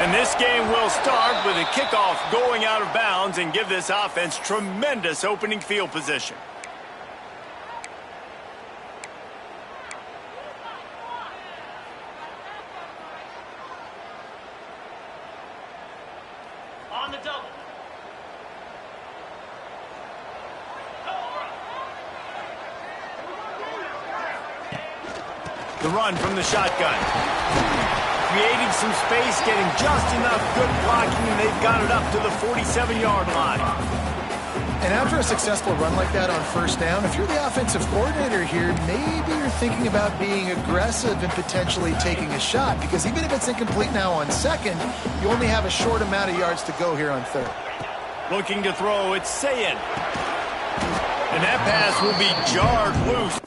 And this game will start with a kickoff going out of bounds and give this offense tremendous opening field position. On the double. The run from the shotgun. Creating some space, getting just enough good blocking, and they've got it up to the 47-yard line. And after a successful run like that on first down, if you're the offensive coordinator here, maybe you're thinking about being aggressive and potentially taking a shot, because even if it's incomplete now on second, you only have a short amount of yards to go here on third. Looking to throw, it's Sayin. And that pass will be jarred loose.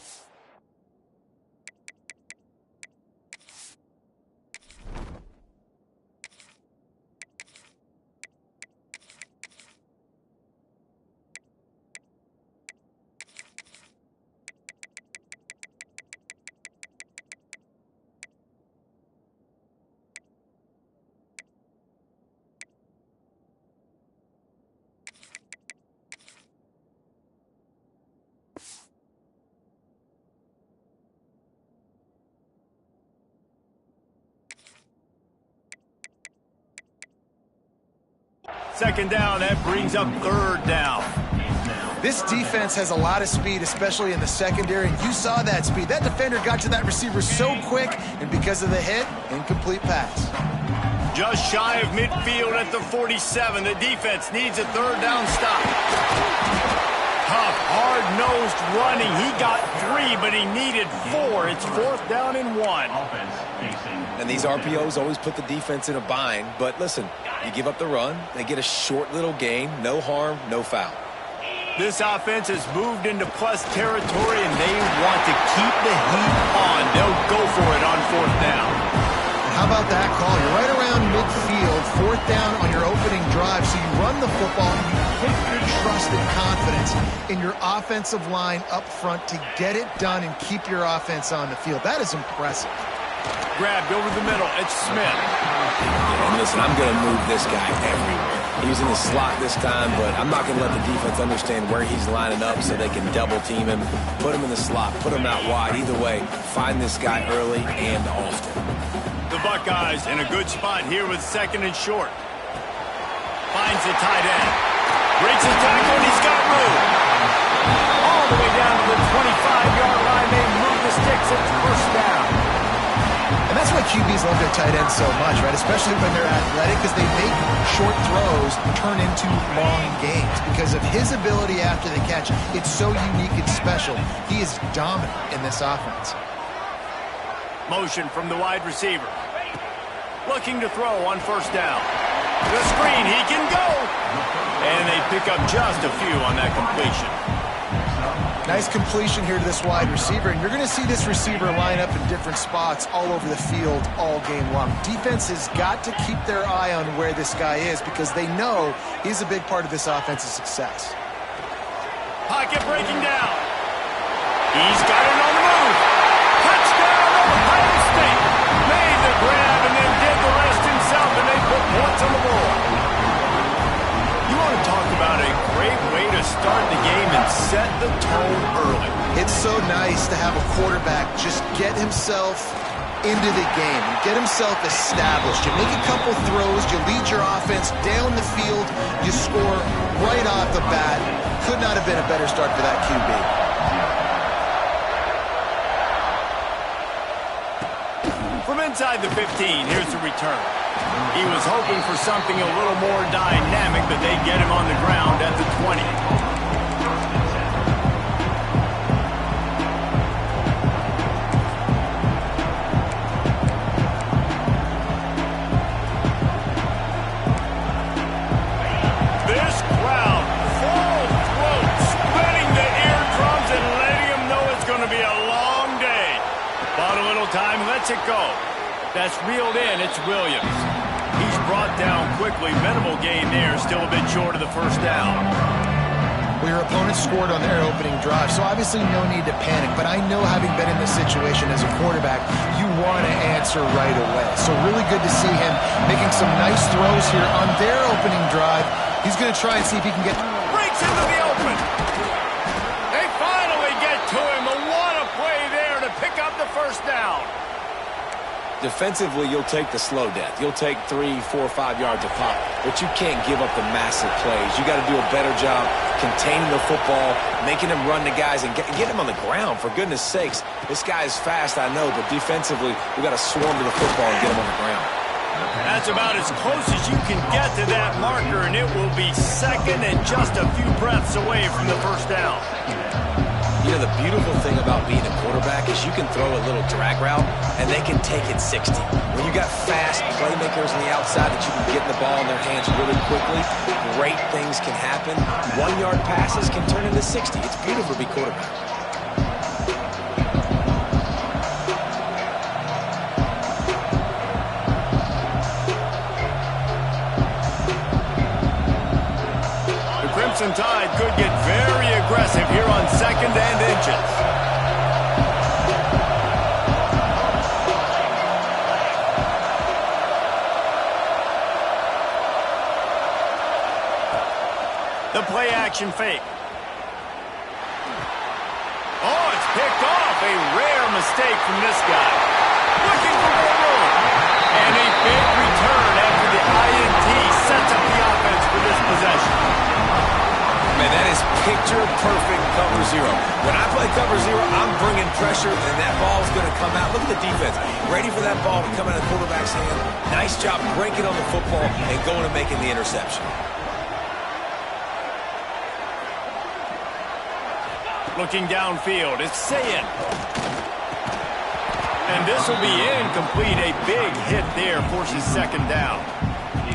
Second down, that brings up third down. This defense has a lot of speed, especially in the secondary, and you saw that speed. That defender got to that receiver so quick, and because of the hit, incomplete pass. Just shy of midfield at the 47. The defense needs a third down stop. Tough, hard-nosed running. He got 3, but he needed 4. It's fourth down and 1. And these RPOs always put the defense in a bind. But listen, you give up the run, they get a short little gain, no harm, no foul. This offense has moved into plus territory, and they want to keep the heat on. They'll go for it on fourth down. And how about that call? You're right around midfield, fourth down on your opening drive, so you run the football and you put your trust and confidence in your offensive line up front to get it done and keep your offense on the field. That is impressive. Grabbed over the middle. It's Smith. And listen, I'm going to move this guy everywhere. He's in the slot this time, but I'm not going to let the defense understand where he's lining up so they can double team him, put him in the slot, put him out wide. Either way, find this guy early and often. The Buckeyes in a good spot here with second and short. Finds the tight end. Breaks his tackle, and he's got room. All the way down to the 25-yard line. They move the sticks. It's first down. And that's why QBs love their tight ends so much, right? Especially when they're athletic, because they make short throws turn into long games. Because of his ability after the catch, it's so unique and special. He is dominant in this offense. Motion from the wide receiver. Looking to throw on first down. The screen, he can go. And they pick up just a few on that completion. Nice completion here to this wide receiver, and you're going to see this receiver line up in different spots all over the field all game long. Defense has got to keep their eye on where this guy is because they know he's a big part of this offense's success. Pocket breaking down. He's got it on the move. Touchdown, Ohio State. Made the grab and then did the rest himself, and they put points on the board. You want to talk about a great way to start the game and set the tone early. It's so nice to have a quarterback just get himself into the game and get himself established. You make a couple throws, you lead your offense down the field, you score right off the bat. Could not have been a better start for that QB. From inside the 15, here's the return. He was hoping for something a little more dynamic, but they get him on the ground at the 20. This crowd, full throat, spreading the eardrums and letting them know it's going to be a long day. Bought a little time, lets it go. That's reeled in, it's Williams. He's brought down quickly. Minimal gain there, still a bit short of the first down. Well, your opponent scored on their opening drive, so obviously no need to panic. But I know, having been in this situation as a quarterback, you want to answer right away. So really good to see him making some nice throws here on their opening drive. He's going to try and see if he can get... Breaks into the open. They finally get to him. What a play there to pick up the first down. Defensively, you'll take the slow death. You'll take 3, 4, 5 yards a pop, but you can't give up the massive plays. You got to do a better job containing the football, making him run the guys, and get him on the ground, for goodness sakes. This guy is fast, I know, but defensively, we got to swarm to the football and get him on the ground. That's about as close as you can get to that marker, and it will be second and just a few breaths away from the first down. You know, the beautiful thing about being a quarterback is you can throw a little drag route, and they can take it 60. When you got fast playmakers on the outside that you can get the ball in their hands really quickly, great things can happen. 1-yard passes can turn into 60. It's beautiful to be quarterback. Crimson Tide could get very aggressive here on 2nd and inches. The play action fake. Oh, it's picked off. A rare mistake from this guy. Looking for more room. And a big return after the INT sets up the offense for this possession. Man, that is picture-perfect cover zero. When I play cover zero, I'm bringing pressure, and that ball's going to come out. Look at the defense. Ready for that ball to come out of the quarterback's hand. Nice job breaking on the football and going and making the interception. Looking downfield, it's Sayin. And this will be incomplete. A big hit there forces 2nd down.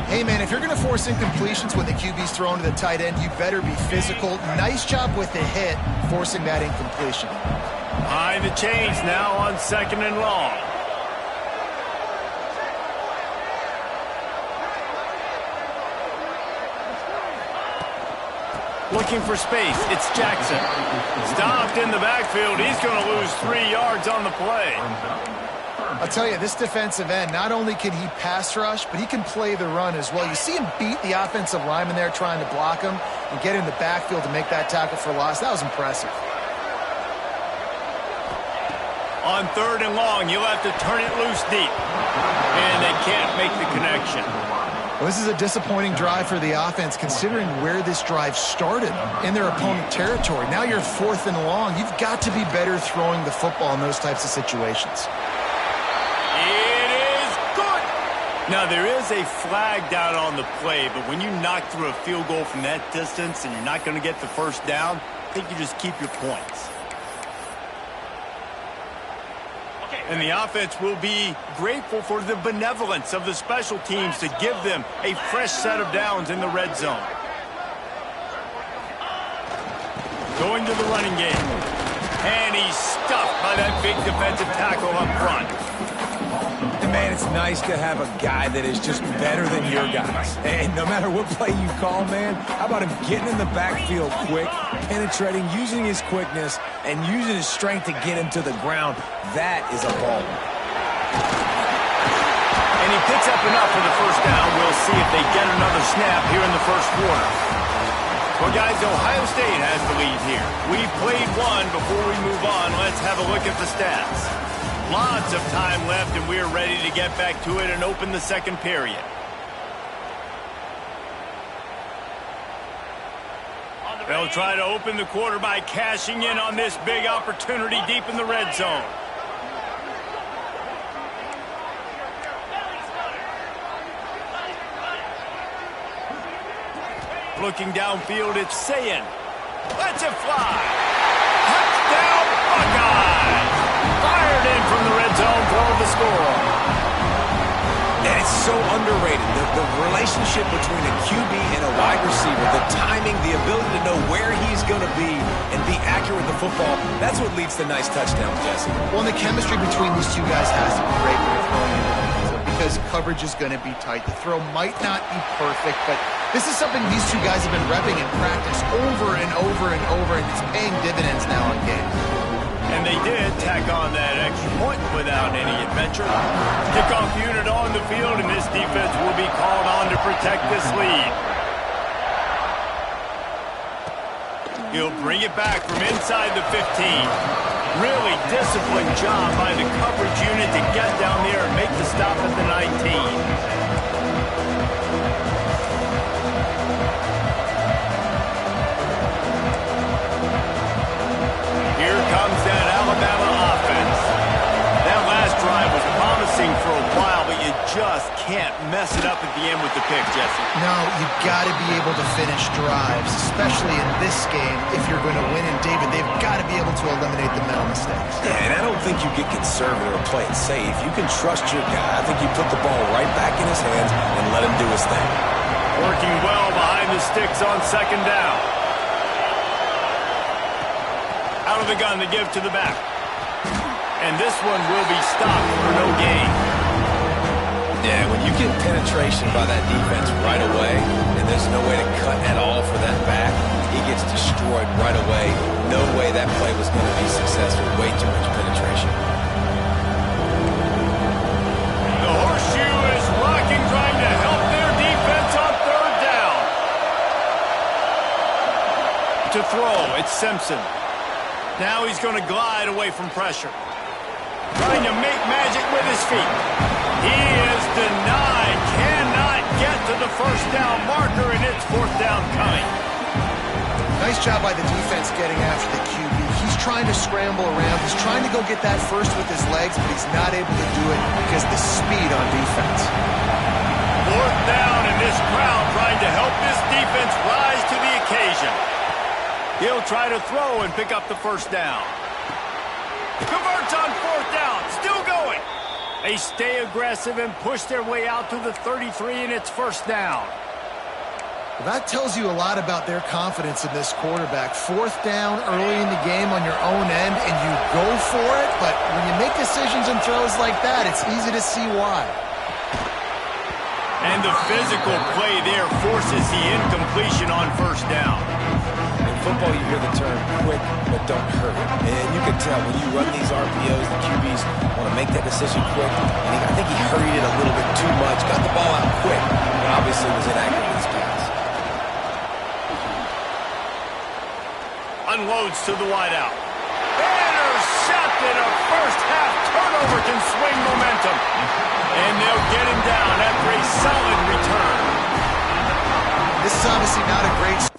Hey, man, if you're going to force incompletions when the QB's thrown to the tight end, you better be physical. Nice job with the hit, forcing that incompletion. High the chains now on 2nd and long. Looking for space, it's Jackson. Stopped in the backfield. He's going to lose 3 yards on the play. I'll tell you, this defensive end, not only can he pass rush, but he can play the run as well. You see him beat the offensive lineman there trying to block him and get in the backfield to make that tackle for loss. That was impressive. On 3rd and long, you'll have to turn it loose deep. And they can't make the connection. Well, this is a disappointing drive for the offense, considering where this drive started in their opponent territory. Now you're 4th and long. You've got to be better throwing the football in those types of situations. Now, there is a flag down on the play, but when you knock through a field goal from that distance and you're not going to get the first down, I think you just keep your points. And the offense will be grateful for the benevolence of the special teams to give them a fresh set of downs in the red zone. Going to the running game. And he's stuffed by that big defensive tackle up front. And man, it's nice to have a guy that is just better than your guys. And no matter what play you call, man, how about him getting in the backfield quick, penetrating, using his quickness, and using his strength to get him to the ground. That is a ball. And he picks up enough for the first down. We'll see if they get another snap here in the first quarter. Well, guys, Ohio State has the lead here. We've played one. Before we move on, let's have a look at the stats. Lots of time left, and we're ready to get back to it and open the second period. They'll try to open the quarter by cashing in on this big opportunity deep in the red zone. Looking downfield, it's Sayin. Lets it fly. Touchdown, Buckeyes! Fired in from the red zone for the score. And it's so underrated. The relationship between a QB and a wide receiver, the timing, the ability to know where he's going to be and be accurate with the football, that's what leads to nice touchdowns, Jesse. Well, and the chemistry between these two guys has to be great when they're throwing into the red zone because coverage is going to be tight. The throw might not be perfect, but this is something these two guys have been repping in practice over and over and over, and it's paying dividends now in games. And they did tack on that extra point without any adventure. Kickoff unit on the field, and this defense will be called on to protect this lead. He'll bring it back from inside the 15. Really disciplined job by the coverage unit to get down there and make the stop at the 19. Here comes that Alabama offense. That last drive was promising for a while, but you just can't mess it up at the end with the pick, Jesse. No, you've got to be able to finish drives, especially in this game if you're going to win. And, David, they've got to be able to eliminate the mental mistakes. Yeah, and I don't think you get conservative or play it safe. You can trust your guy. I think you put the ball right back in his hands and let him do his thing. Working well behind the sticks on second down. Out of the gun to give to the back. And this one will be stopped for no gain. Yeah, when you get penetration by that defense right away, and there's no way to cut at all for that back, he gets destroyed right away. No way that play was going to be successful. Way too much penetration. The horseshoe is rocking, trying to help their defense on third down. To throw, it's Simpson. Now he's going to glide away from pressure. Trying to make magic with his feet. He is denied. Cannot get to the first down marker, and it's fourth down coming. Nice job by the defense getting after the QB. He's trying to scramble around. He's trying to go get that first with his legs, but he's not able to do it because of the speed on defense. Fourth down, and this crowd trying to help this defense rise to the occasion. He'll try to throw and pick up the first down. Converts on fourth down. Still going. They stay aggressive and push their way out to the 33, and it's first down. Well, that tells you a lot about their confidence in this quarterback. Fourth down early in the game on your own end, and you go for it, but when you make decisions and throws like that, it's easy to see why. And the physical play there forces the incompletion on first down. In football, you hear the term quick, but don't hurry. And you can tell when you run these RPOs, the QBs want to make that decision quick. And I think he hurried it a little bit too much, got the ball out quick, but obviously was inaccurate in his pass. Unloads to the wideout. Intercepted. A first-half turnover can swing momentum. And they'll get him down after a solid return. This is obviously not a great...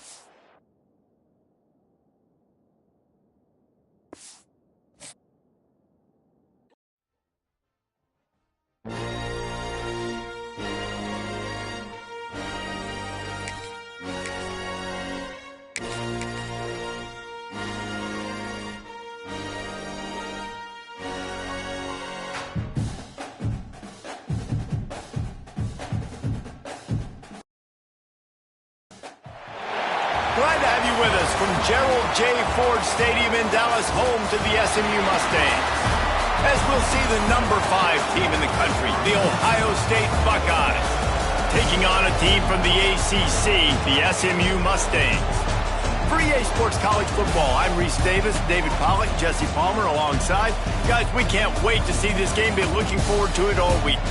Glad to have you with us from Gerald J. Ford Stadium in Dallas, home to the SMU Mustangs. As we'll see the number 5 team in the country, the Ohio State Buckeyes, taking on a team from the ACC, the SMU Mustangs. For EA Sports College Football, I'm Reese Davis, David Pollack, Jesse Palmer alongside. Guys, we can't wait to see this game. Been looking forward to it all week.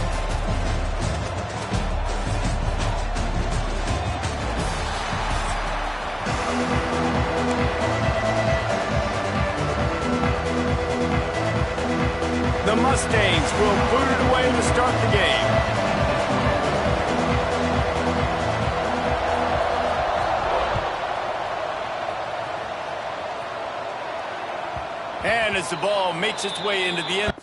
The Mustangs will boot it away to start the game. And as the ball makes its way into the end.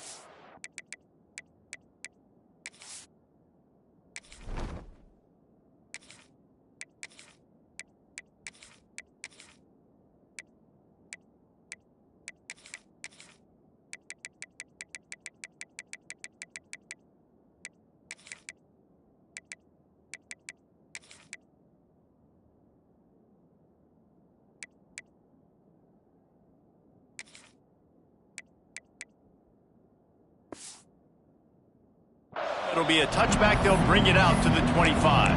It'll be a touchback. They'll bring it out to the 25.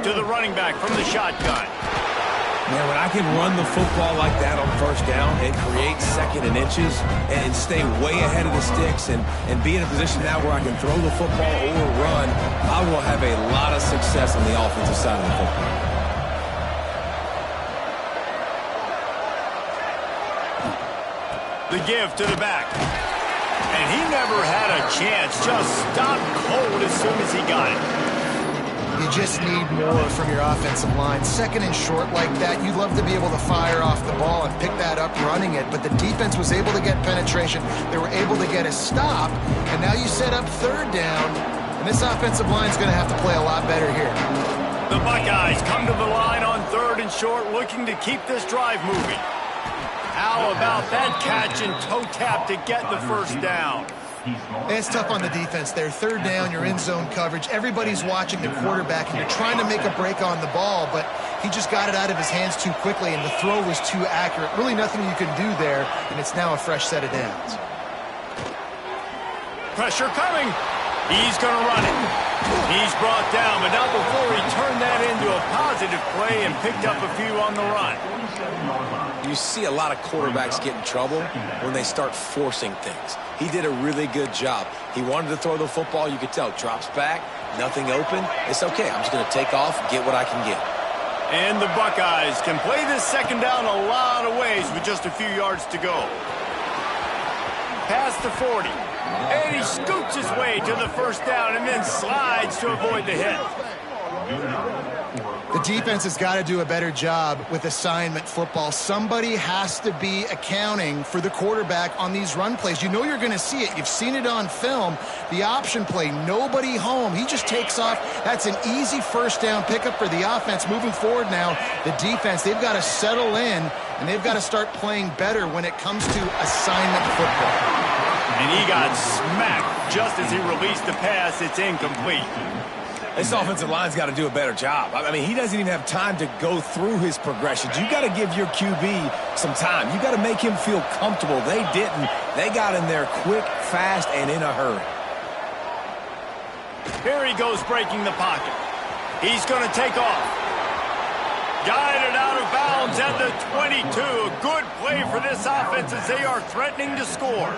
to the running back from the shotgun. Man, when I can run the football like that on first down and create second and inches and stay way ahead of the sticks and be in a position now where I can throw the football or run, I will have a lot of success on the offensive side of the football. The give to the back. And he never had a chance. Just stopped cold as soon as he got it. You just need more from your offensive line. Second and short like that, you'd love to be able to fire off the ball and pick that up running it, but the defense was able to get penetration. They were able to get a stop, and now you set up third down, and this offensive line is going to have to play a lot better here. The Buckeyes come to the line on third and short, looking to keep this drive moving. How about that catch and toe tap to get the first down? It's tough on the defense there. Third down, you're in zone coverage. Everybody's watching the quarterback, and you're trying to make a break on the ball, but he just got it out of his hands too quickly, and the throw was too accurate. Really nothing you can do there, and it's now a fresh set of downs. Pressure coming. He's going to run it. He's brought down, but not before he turned that into a positive play and picked up a few on the run. You see a lot of quarterbacks get in trouble when they start forcing things. He did a really good job. He wanted to throw the football. You could tell. Drops back, nothing open. It's okay. I'm just going to take off, get what I can get. And the Buckeyes can play this second down a lot of ways with just a few yards to go. Past the 40. And he scoots his way to the first down and then slides to avoid the hit. The defense has got to do a better job with assignment football. Somebody has to be accounting for the quarterback on these run plays. You know you're going to see it. You've seen it on film. The option play, nobody home. He just takes off. That's an easy first down pickup for the offense. Moving forward now, the defense, they've got to settle in, and they've got to start playing better when it comes to assignment football. And he got smacked just as he released the pass. It's incomplete. This offensive line's got to do a better job. I mean, he doesn't even have time to go through his progressions. You got to give your QB some time. You got to make him feel comfortable. They didn't. They got in there quick, fast, and in a hurry. Here he goes breaking the pocket. He's going to take off. Guided out of bounds at the 22. A good play for this offense as they are threatening to score.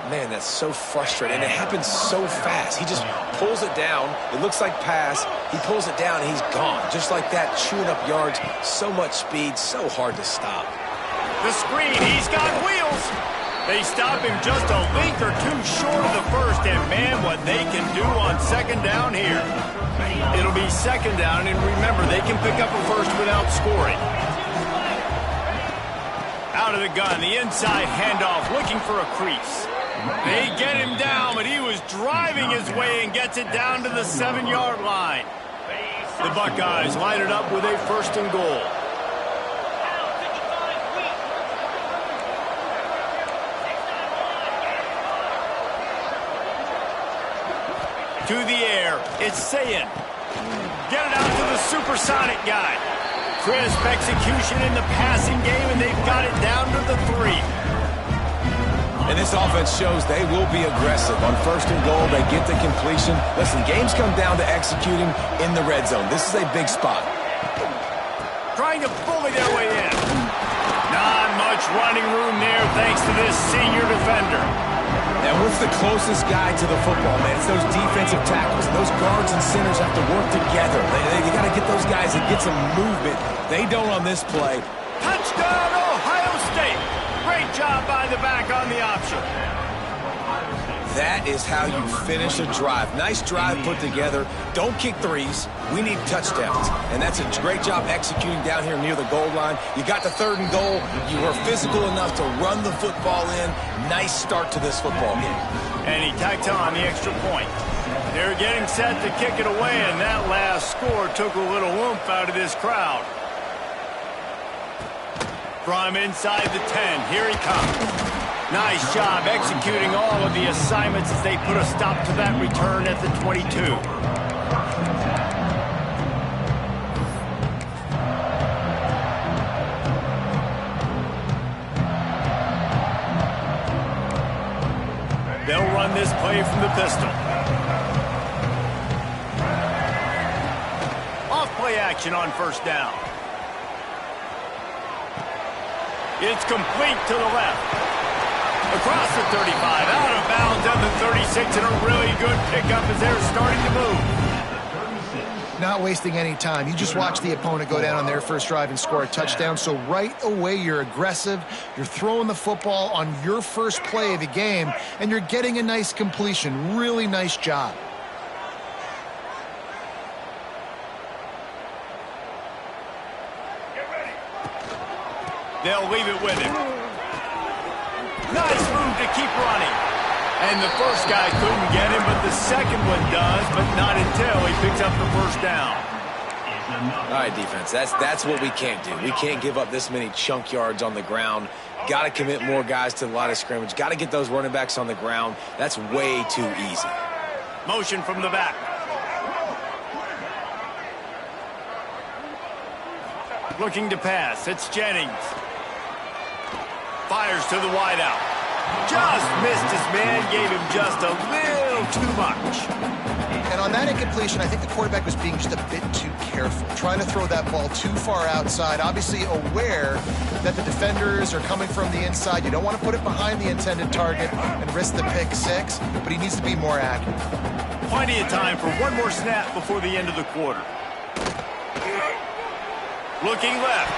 Man, that's so frustrating. And it happens so fast. He just pulls it down. It looks like pass. He pulls it down, and he's gone. Just like that, chewing up yards. So much speed, so hard to stop. The screen, he's got wheels. They stop him just a length or two short of the first. And, man, what they can do on second down here. It'll be second down, and remember, they can pick up a first without scoring. Out of the gun, the inside handoff, looking for a crease. They get him down, but he was driving his way and gets it down to the 7-yard line. The Buckeyes line it up with a first and goal. To the air, it's Sayin. Get it out to the supersonic guy. Crisp execution in the passing game, and they've got it down to the 3. And this offense shows they will be aggressive. On first and goal, they get the completion. Listen, games come down to executing in the red zone. This is a big spot. Trying to bully their way in. Not much running room there thanks to this senior defender. Now, what's the closest guy to the football, man? It's those defensive tackles. Those guards and centers have to work together. They got to get those guys and get some movement. They don't on this play. Touchdown, Ohio State. Great job by the back on the option. That is how you finish a drive. Nice drive put together. Don't kick threes. We need touchdowns. And that's a great job executing down here near the goal line. You got the third and goal. You were physical enough to run the football in. Nice start to this football game. And he tacked on the extra point. They're getting set to kick it away, and that last score took a little oomph out of this crowd. From inside the 10, here he comes. Nice job executing all of the assignments as they put a stop to that return at the 22. They'll run this play from the pistol. play action on first down. It's complete to the left. Across the 35, out of bounds at the 36, and a really good pickup as they're starting to move. Not wasting any time. You just watch the opponent go down on their first drive and score a touchdown. So right away, you're aggressive. You're throwing the football on your first play of the game, and you're getting a nice completion. Really nice job. They'll leave it with him. Nice move to keep running. And the first guy couldn't get him, but the second one does, but not until he picks up the first down. All right, defense, that's what we can't do. We can't give up this many chunk yards on the ground. Got to commit more guys to the line of scrimmage. Got to get those running backs on the ground. That's way too easy. Motion from the back. Looking to pass. It's Jennings. Fires to the wideout. Just missed his man, gave him just a little too much. And on that incompletion, I think the quarterback was being just a bit too careful, trying to throw that ball too far outside, obviously aware that the defenders are coming from the inside. You don't want to put it behind the intended target and risk the pick six, but he needs to be more accurate. Plenty of time for one more snap before the end of the quarter. Looking left.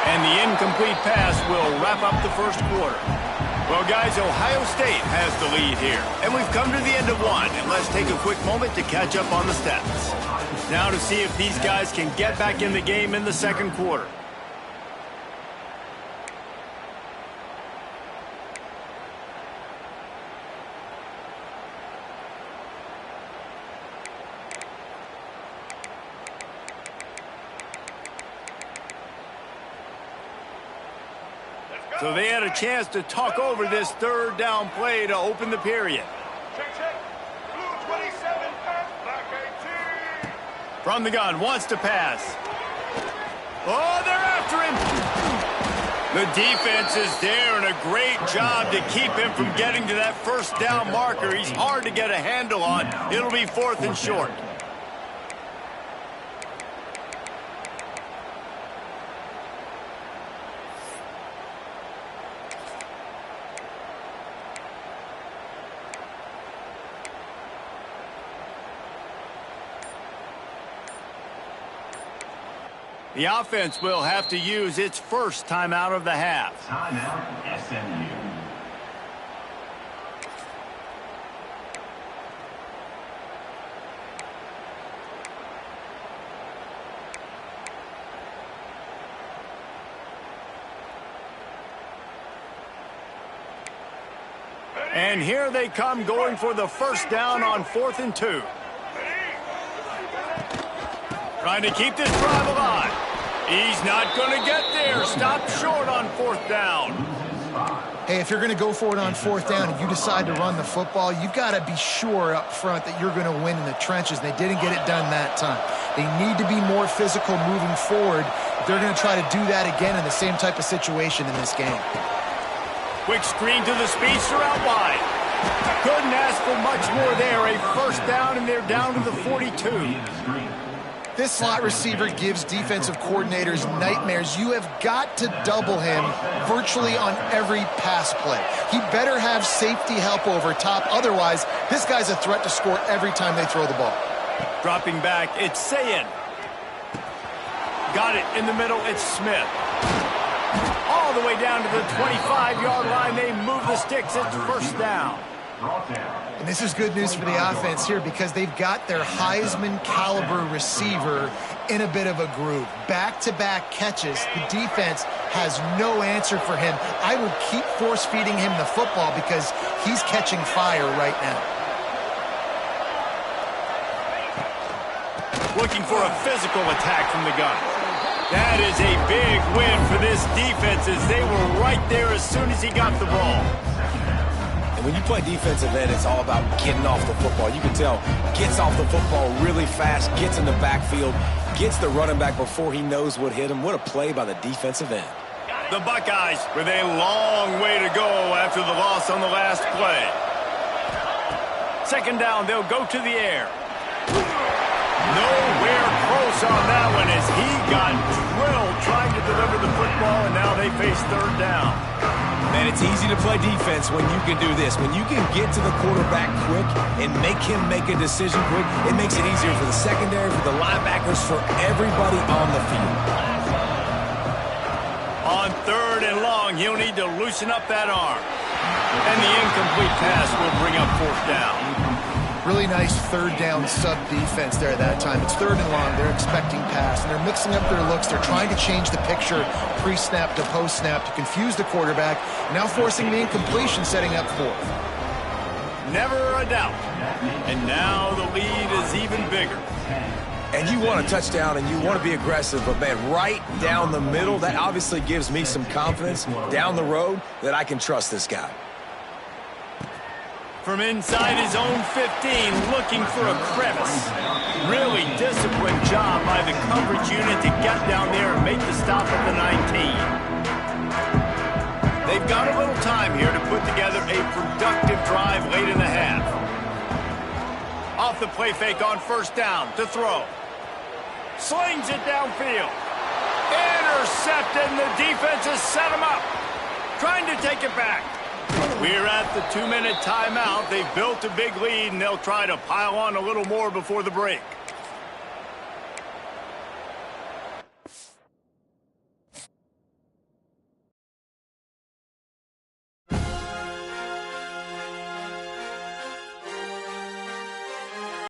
And the incomplete pass will wrap up the first quarter. Well, guys, Ohio State has the lead here. And we've come to the end of one. And let's take a quick moment to catch up on the stats. Now to see if these guys can get back in the game in the second quarter. So they had a chance to talk over this third down play to open the period. Check. Blue 27, black 18. From the gun, wants to pass. Oh, they're after him. The defense is there, and a great job to keep him from getting to that first down marker. He's hard to get a handle on. It'll be 4th and short. The offense will have to use its first timeout of the half. Timeout, SMU. And here they come, going for the first down on 4th and 2. Trying to keep this drive alive. He's not going to get there. Stopped short on 4th down. Hey, if you're going to go for it on 4th down and you decide to run the football, you've got to be sure up front that you're going to win in the trenches. They didn't get it done that time. They need to be more physical moving forward if they're going to try to do that again in the same type of situation in this game. Quick screen to the speedster out wide. Couldn't ask for much more there. A first down, and they're down to the 42. This slot receiver gives defensive coordinators nightmares. You have got to double him virtually on every pass play. He better have safety help over top. Otherwise, this guy's a threat to score every time they throw the ball. Dropping back, it's Sayin. Got it in the middle, it's Smith. All the way down to the 25-yard line. They move the sticks. It's first down. And this is good news for the offense here because they've got their Heisman caliber receiver in a bit of a groove. Back-to-back catches. The defense has no answer for him. I would keep force-feeding him the football because he's catching fire right now. Looking for a physical attack from the gun. That is a big win for this defense as they were right there as soon as he got the ball. And when you play defensive end, it's all about getting off the football. You can tell, gets off the football really fast, gets in the backfield, gets the running back before he knows what hit him. What a play by the defensive end. The Buckeyes with a long way to go after the loss on the last play. Second down, they'll go to the air. Nowhere close saw that one as he got drilled trying to deliver the football, and now they face third down. Man, it's easy to play defense when you can do this. When you can get to the quarterback quick and make him make a decision quick, it makes it easier for the secondary, for the linebackers, for everybody on the field. On third and long, he'll need to loosen up that arm. And the incomplete pass will bring up fourth down. Really nice third down sub defense there at that time. It's third and long. They're expecting pass, and they're mixing up their looks. They're trying to change the picture pre-snap to post-snap to confuse the quarterback, now forcing the incompletion, setting up fourth. Never a doubt. And now the lead is even bigger. And you want a touchdown and you want to be aggressive, but man, right down the middle, that obviously gives me some confidence down the road that I can trust this guy. From inside his own 15, looking for a crevice. Really disciplined job by the coverage unit to get down there and make the stop at the 19. They've got a little time here to put together a productive drive late in the half. Off the play fake on first down to throw. Slings it downfield. Intercepted, and the defense has set him up. Trying to take it back. We're at the 2-minute timeout. They've built a big lead, and they'll try to pile on a little more before the break.